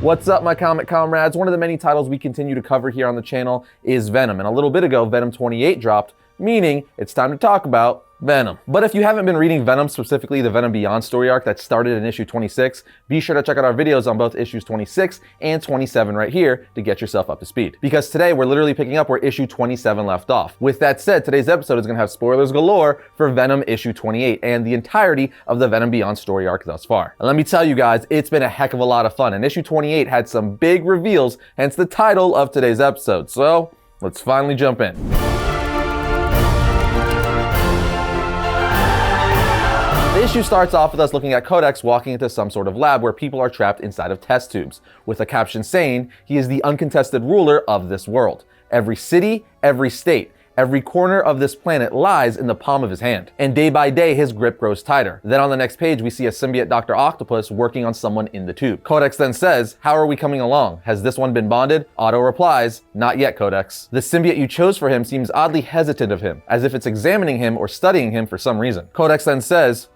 What's up, my comic comrades? One of the many titles we continue to cover here on the channel is Venom, and a little bit ago, Venom 28 dropped, meaning it's time to talk about Venom. But if you haven't been reading Venom, specifically the Venom Beyond story arc that started in issue 26, be sure to check out our videos on both issues 26 and 27 right here to get yourself up to speed. Because today we're literally picking up where issue 27 left off. With that said, today's episode is going to have spoilers galore for Venom issue 28 and the entirety of the Venom Beyond story arc thus far. And let me tell you guys, it's been a heck of a lot of fun, and issue 28 had some big reveals, hence the title of today's episode. So let's finally jump in. The issue starts off with us looking at Codex walking into some sort of lab where people are trapped inside of test tubes, with a caption saying he is the uncontested ruler of this world. Every city, every state, every corner of this planet lies in the palm of his hand. And day by day, his grip grows tighter. Then on the next page, we see a symbiote Dr. Octopus working on someone in the tube. Codex then says, "How are we coming along? Has this one been bonded?" Otto replies, "Not yet, Codex. The symbiote you chose for him seems oddly hesitant of him, as if it's examining him or studying him for some reason." Codex then says,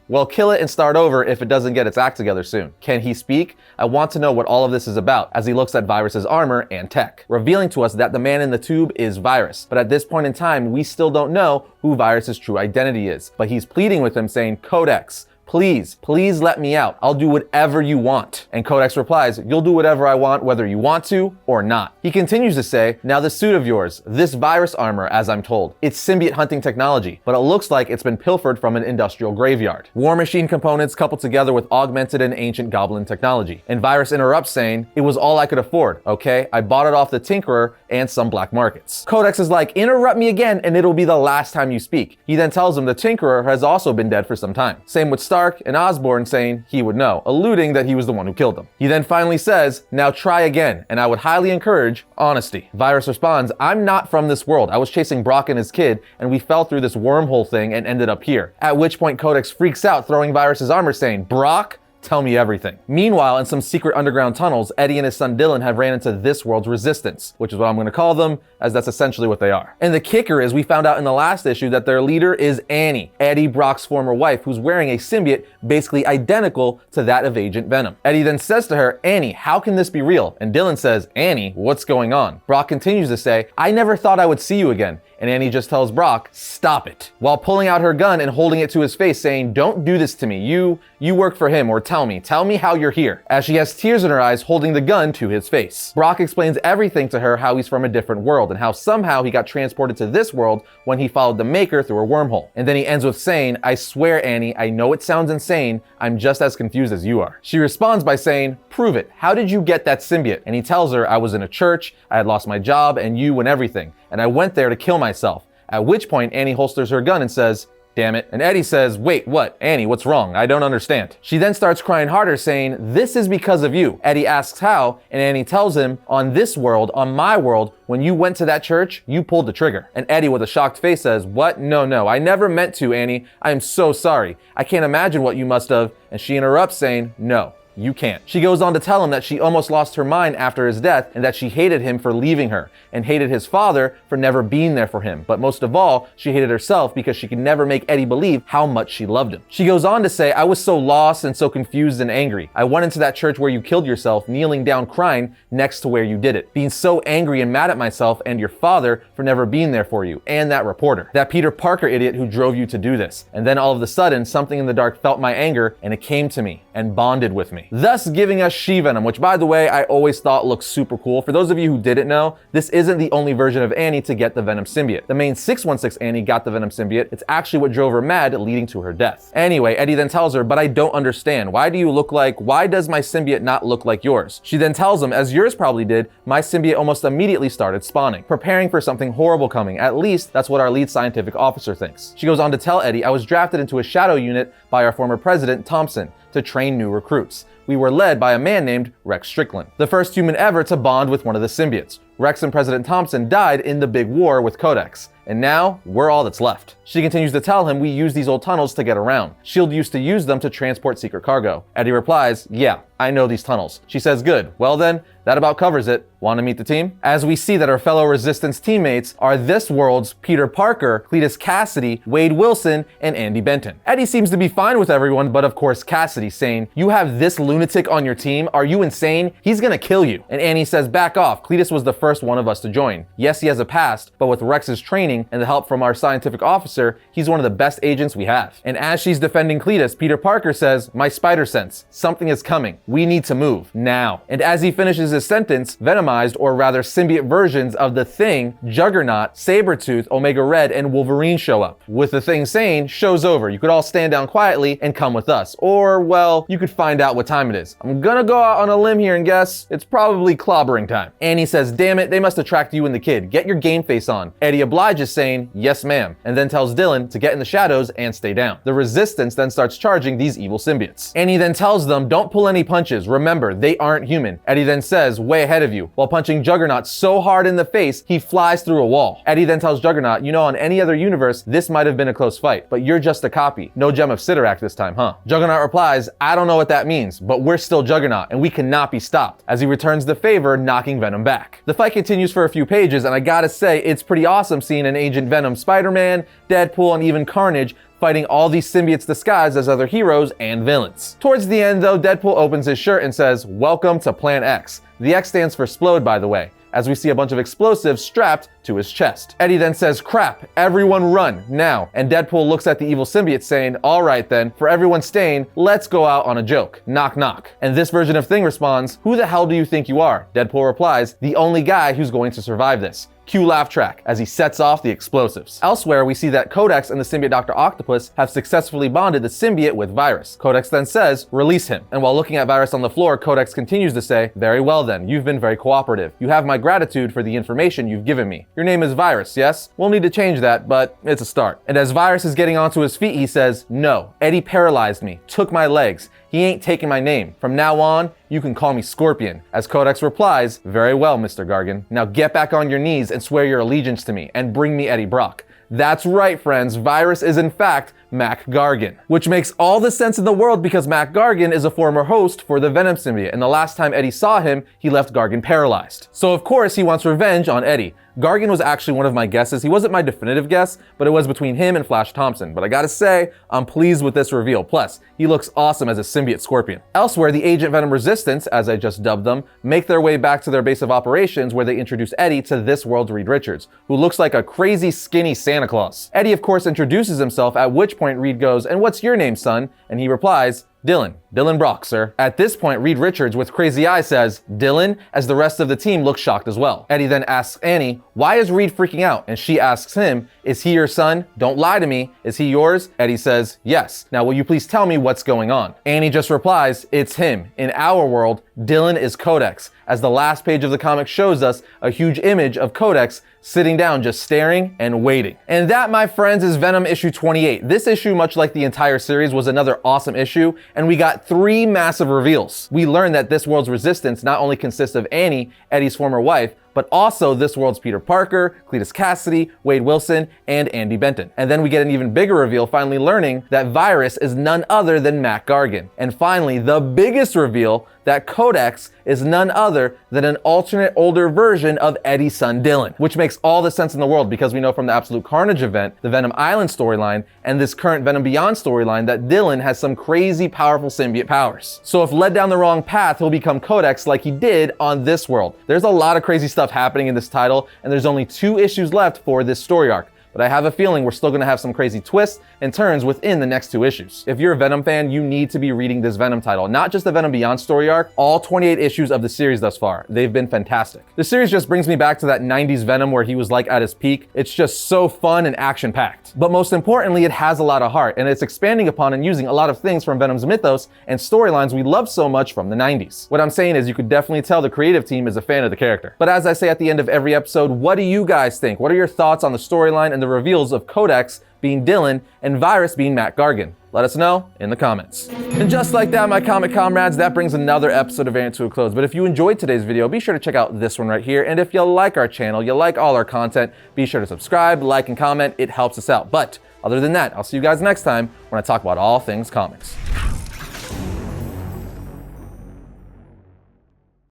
well, kill it and start over if it doesn't get its act together soon. Can he speak? I want to know what all of this is about," as he looks at Virus's armor and tech, revealing to us that the man in the tube is Virus. But at this point in time, we still don't know who Virus's true identity is. But he's pleading with him saying, "Codex, please let me out. I'll do whatever you want." And Codex replies, "You'll do whatever I want, whether you want to or not." He continues to say, "Now this suit of yours, this virus armor, as I'm told, it's symbiote hunting technology, but it looks like it's been pilfered from an industrial graveyard. War machine components coupled together with augmented and ancient goblin technology." And Virus interrupts saying, "It was all I could afford, okay? I bought it off the Tinkerer and some black markets." Codex is like, "Interrupt me again and it'll be the last time you speak." He then tells him the Tinkerer has also been dead for some time. Same with Stark and Osborn, saying he would know, alluding that he was the one who killed them. He then finally says, "Now try again, and I would highly encourage honesty." Virus responds, "I'm not from this world. I was chasing Brock and his kid, and we fell through this wormhole thing and ended up here." At which point Codex freaks out, throwing Virus's armor, saying, "Brock? Tell me everything." Meanwhile, in some secret underground tunnels, Eddie and his son Dylan have ran into this world's resistance, which is what I'm going to call them, as that's essentially what they are. And the kicker is we found out in the last issue that their leader is Annie, Eddie Brock's former wife, who's wearing a symbiote basically identical to that of Agent Venom. Eddie then says to her, "Annie, how can this be real?" And Dylan says, "Annie, what's going on?" Brock continues to say, "I never thought I would see you again." And Annie just tells Brock, "Stop it," while pulling out her gun and holding it to his face, saying, "Don't do this to me. You work for him, or tell me how you're here," as she has tears in her eyes holding the gun to his face. Brock explains everything to her, how he's from a different world and how somehow he got transported to this world when he followed the Maker through a wormhole. And then he ends with saying, "I swear, Annie, I know it sounds insane. I'm just as confused as you are." She responds by saying, "Prove it. How did you get that symbiote?" And he tells her, "I was in a church, I had lost my job and you and everything, and I went there to kill myself." At which point Annie holsters her gun and says, "Damn it." And Eddie says, "Wait, what? Annie, what's wrong? I don't understand." She then starts crying harder, saying, "This is because of you." Eddie asks how, and Annie tells him, "On this world, on my world, when you went to that church, you pulled the trigger." And Eddie with a shocked face says, "What? No, I never meant to, Annie. I am so sorry. I can't imagine what you must have." And she interrupts saying, "No, you can't." She goes on to tell him that she almost lost her mind after his death and that she hated him for leaving her and hated his father for never being there for him. But most of all, she hated herself because she could never make Eddie believe how much she loved him. She goes on to say, "I was so lost and so confused and angry. I went into that church where you killed yourself, kneeling down crying next to where you did it, being so angry and mad at myself and your father for never being there for you, and that reporter, that Peter Parker idiot who drove you to do this. And then all of a sudden, something in the dark felt my anger and it came to me and bonded with me." Thus giving us She-Venom, which by the way, I always thought looked super cool. For those of you who didn't know, this isn't the only version of Annie to get the Venom symbiote. The main 616 Annie got the Venom symbiote. It's actually what drove her mad, leading to her death. Anyway, Eddie then tells her, "But I don't understand. Why does my symbiote not look like yours?" She then tells him, "As yours probably did, my symbiote almost immediately started spawning, preparing for something horrible coming. At least that's what our lead scientific officer thinks." She goes on to tell Eddie, "I was drafted into a shadow unit by our former president, Thompson, to train new recruits. We were led by a man named Rex Strickland, the first human ever to bond with one of the symbiotes. Rex and President Thompson died in the big war with Codex, and now we're all that's left." She continues to tell him, "We use these old tunnels to get around. S.H.I.E.L.D. used to use them to transport secret cargo." Eddie replies, "Yeah, I know these tunnels." She says, "Good. Well then, That about covers it. Want to meet the team? As we see that our fellow Resistance teammates are this world's Peter Parker, Cletus Cassidy, Wade Wilson, and Andy Benton. Eddie seems to be fine with everyone, but of course Cassidy saying, "You have this lunatic on your team? Are you insane? He's gonna kill you." And Annie says, "Back off. Cletus was the first one of us to join. Yes, he has a past, but with Rex's training and the help from our scientific officer, he's one of the best agents we have." And as she's defending Cletus, Peter Parker says, "My spider sense. Something is coming. We need to move. Now." And as he finishes his sentence, Venomized, or rather symbiote versions of the Thing, Juggernaut, Sabretooth, Omega Red, and Wolverine show up. With the Thing saying, "Show's over. You could all stand down quietly and come with us." Or, well, you could find out what time it is. I'm gonna go out on a limb here and guess it's probably clobbering time. Annie says, "Damn it, they must attract you and the kid. Get your game face on." Eddie obliges, saying, "Yes, ma'am," and then tells Dylan to get in the shadows and stay down. The Resistance then starts charging these evil symbiotes. Annie then tells them, "Don't pull any punches. Remember, they aren't human." Eddie then says, "Way ahead of you," while punching Juggernaut so hard in the face, he flies through a wall. Eddie then tells Juggernaut, "You know, on any other universe, this might have been a close fight, but you're just a copy. No gem of Sidorak this time, huh?" Juggernaut replies, "I don't know what that means, but we're still Juggernaut, and we cannot be stopped," as he returns the favor, knocking Venom back. The fight continues for a few pages, and I gotta say, it's pretty awesome seeing an Agent Venom, Spider-Man, Deadpool, and even Carnage fighting all these symbiotes disguised as other heroes and villains. Towards the end though, Deadpool opens his shirt and says, "Welcome to Plan X." The X stands for Splode, by the way, as we see a bunch of explosives strapped to his chest. Eddie then says, "Crap, everyone run, now." And Deadpool looks at the evil symbiote saying, "All right then, for everyone staying, let's go out on a joke. Knock knock." And this version of Thing responds, "Who the hell do you think you are?" Deadpool replies, "The only guy who's going to survive this." Cue laugh track as he sets off the explosives. Elsewhere, we see that Codex and the symbiote Dr. Octopus have successfully bonded the symbiote with Virus. Codex then says, "Release him." And while looking at Virus on the floor, Codex continues to say, "Very well then, you've been very cooperative. You have my gratitude for the information you've given me. Your name is Virus, yes? We'll need to change that, but it's a start." And as Virus is getting onto his feet, he says, "No, Eddie paralyzed me, took my legs. He ain't taking my name. From now on, you can call me Scorpion." As Codex replies, "Very well, Mr. Gargan. Now get back on your knees and swear your allegiance to me, and bring me Eddie Brock." That's right, friends. Virus is in fact Mac Gargan, which makes all the sense in the world because Mac Gargan is a former host for the Venom symbiote, and the last time Eddie saw him, he left Gargan paralyzed. So of course he wants revenge on Eddie. Gargan was actually one of my guesses. He wasn't my definitive guess, but it was between him and Flash Thompson. But I gotta say, I'm pleased with this reveal. Plus, he looks awesome as a symbiote Scorpion. Elsewhere, the Agent Venom Resistance, as I just dubbed them, make their way back to their base of operations where they introduce Eddie to this world's Reed Richards, who looks like a crazy skinny Santa Claus. Eddie, of course, introduces himself, at which point Reed goes, "And what's your name, son?" And he replies, Dylan Brock, sir." At this point, Reed Richards with crazy eyes says, "Dylan?" as the rest of the team looks shocked as well. Eddie then asks Annie, "Why is Reed freaking out?" And she asks him, "Is he your son? Don't lie to me. Is he yours?" Eddie says, "Yes. Now will you please tell me what's going on?" Annie just replies, "It's him. In our world, Dylan is Codex," as the last page of the comic shows us a huge image of Codex sitting down just staring and waiting. And that, my friends, is Venom issue 28. This issue, much like the entire series, was another awesome issue, and we got 3 massive reveals. We learned that this world's Resistance not only consists of Annie, Eddie's former wife, but also this world's Peter Parker, Cletus Cassidy, Wade Wilson, and Andy Benton. And then we get an even bigger reveal, finally learning that Virus is none other than Mac Gargan. And finally, the biggest reveal, that Codex is none other than an alternate older version of Eddie's son Dylan, which makes all the sense in the world because we know from the Absolute Carnage event, the Venom Island storyline, and this current Venom Beyond storyline that Dylan has some crazy powerful symbiote powers. So if led down the wrong path, he'll become Codex like he did on this world. There's a lot of crazy stuff happening in this title, and there's only 2 issues left for this story arc. But I have a feeling we're still going to have some crazy twists and turns within the next 2 issues. If you're a Venom fan, you need to be reading this Venom title. Not just the Venom Beyond story arc, all 28 issues of the series thus far. They've been fantastic. The series just brings me back to that 90s Venom where he was like at his peak. It's just so fun and action-packed. But most importantly, it has a lot of heart, and it's expanding upon and using a lot of things from Venom's mythos and storylines we love so much from the 90s. What I'm saying is you could definitely tell the creative team is a fan of the character. But as I say at the end of every episode, what do you guys think? What are your thoughts on the storyline and the reveals of Codex being Dylan and Virus being Mac Gargan? Let us know in the comments. And just like that, my comic comrades, that brings another episode of Variant to a close. But if you enjoyed today's video, be sure to check out this one right here. And if you like our channel, you like all our content, be sure to subscribe, like, and comment. It helps us out. But other than that, I'll see you guys next time when I talk about all things comics.